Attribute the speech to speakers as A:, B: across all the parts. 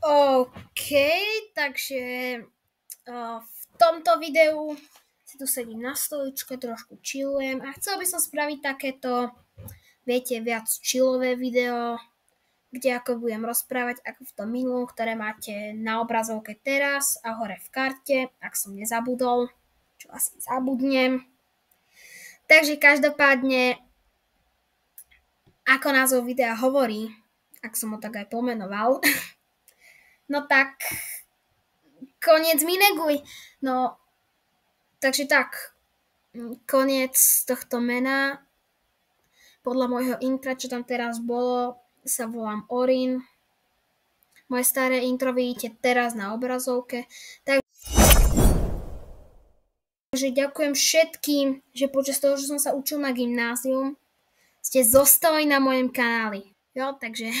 A: OK, takže v tomto videu si tu sedím na stoličke, trošku chillujem a chcel by som spraviť takéto, viete, viac chillové video, kde ako budem rozprávať ako v tom minulom, ktoré máte na obrazovke teraz a hore v karte, ak som nezabudol, čo asi zabudnem. Takže každopádne, ako názov videa hovorí, ak som ho tak aj pomenoval, no tak, koniec mi neguj. No, takže tak, koniec tohto mena, podľa môjho intra, čo tam teraz bolo, sa volám Orin. Moje staré intro vidíte teraz na obrazovke. Takže ďakujem všetkým, že počas toho, že som sa učil na gymnázium, ste zostali na mojom kanáli. Jo, takže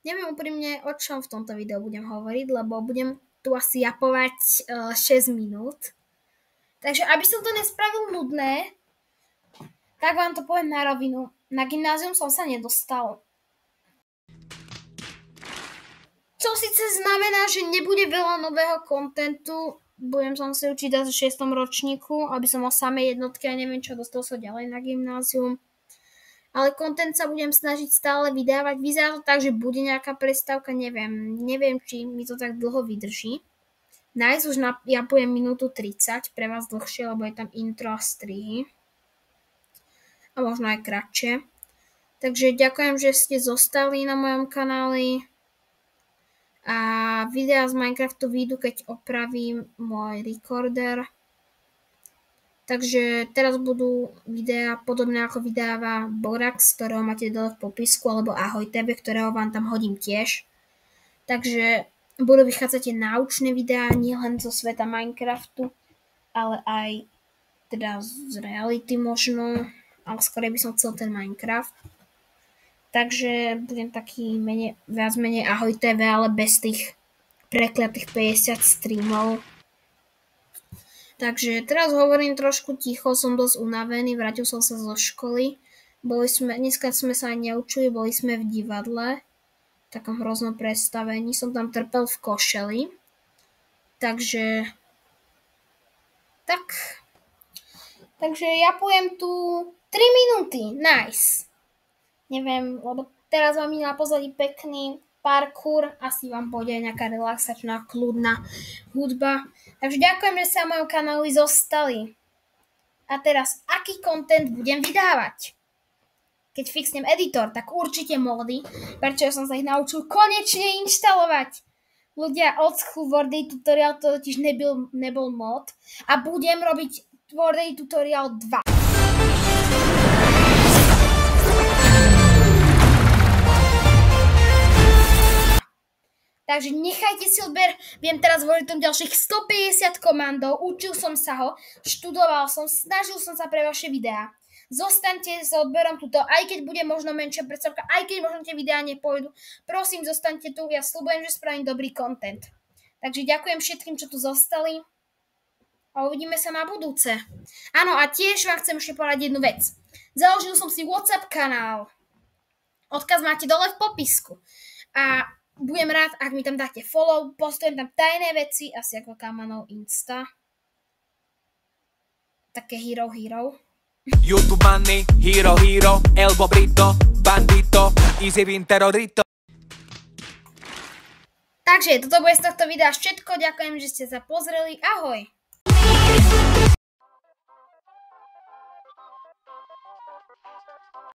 A: neviem úprimne, o čom v tomto videu budem hovoriť, lebo budem tu asi japovať 6 minút. Takže aby som to nespravil nudné, tak vám to poviem na rovinu. Na gymnázium som sa nedostal. Čo síce znamená, že nebude veľa nového kontentu. Budem sa musieť učiť v 6. ročníku, aby som mal samé jednotky a neviem čo, dostal sa ďalej na gymnázium. Ale kontent sa budem snažiť stále vydávať. Vyzerá to tak, že bude nejaká prestávka, neviem, či mi to tak dlho vydrží. Nájsť už ja poviem minútu 30, pre vás dlhšie, lebo je tam intro a strihy. A možno aj kratšie. Takže ďakujem, že ste zostali na mojom kanáli. A videá z Minecraftu vyjdú, keď opravím môj recorder. Takže teraz budú videá podobné ako vydáva Borax, ktorého máte dole v popisku, alebo Ahoj tebe, ktorého vám tam hodím tiež. Takže budú vychádzať tie náučné videá, nie len zo sveta Minecraftu, ale aj teda z reality možno, ale skôr by som chcel ten Minecraft. Takže budem taký viac menej Ahoj TV, ale bez tých prekliatých 50 streamov. Takže teraz hovorím trošku ticho, som dosť unavený, vrátil som sa zo školy. Dneska sme sa aj neučili, boli sme v divadle, v takom hroznom predstavení, som tam trpel v košeli. Takže ja poviem tu 3 minúty, nice. Neviem, lebo teraz vám je na pozadí pekný parkour, asi vám pôjde nejaká relaxačná, kľudná hudba. Takže ďakujem, že sa na mojom kanáli zostali. A teraz, aký content budem vydávať? Keď fixnem editor, tak určite mody, prečo som sa ich naučil konečne inštalovať. Ľudia, odschu Wordy tutorial to totiž nebol mod a budem robiť Wordy tutorial 2. Takže nechajte si odber, viem teraz hovoriť tom ďalších 150 komandov, učil som sa ho, študoval som, snažil som sa pre vaše videá. Zostaňte s odberom tuto, aj keď bude možno menšia predstavka, aj keď možno tie videá nepôjdu. Prosím, zostaňte tu, ja sľubujem, že spravím dobrý content. Takže ďakujem všetkým, čo tu zostali a uvidíme sa na budúce. Áno, a tiež vám chcem ešte povedať jednu vec. Založil som si WhatsApp kanál. Odkaz máte dole v popisku. A budem rád, ak mi tam dáte follow, postujem tam tajné veci, asi ako Kamanov Insta. Také hero.
B: YouTube money, hero, elbow brito, bandito, easy vintero dritto.
A: Takže toto bude z tohto videa všetko, ďakujem, že ste sa pozreli, ahoj!